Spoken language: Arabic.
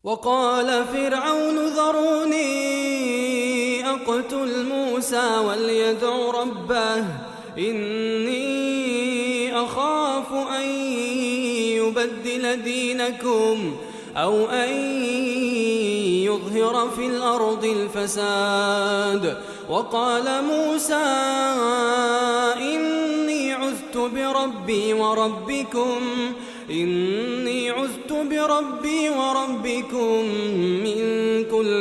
وقال فرعون ذروني أقتل موسى وليدع ربه إني أخاف أن يبدل دينكم أو أن يظهر في الأرض الفساد. وقال موسى إني عذت بربي وربكم من كل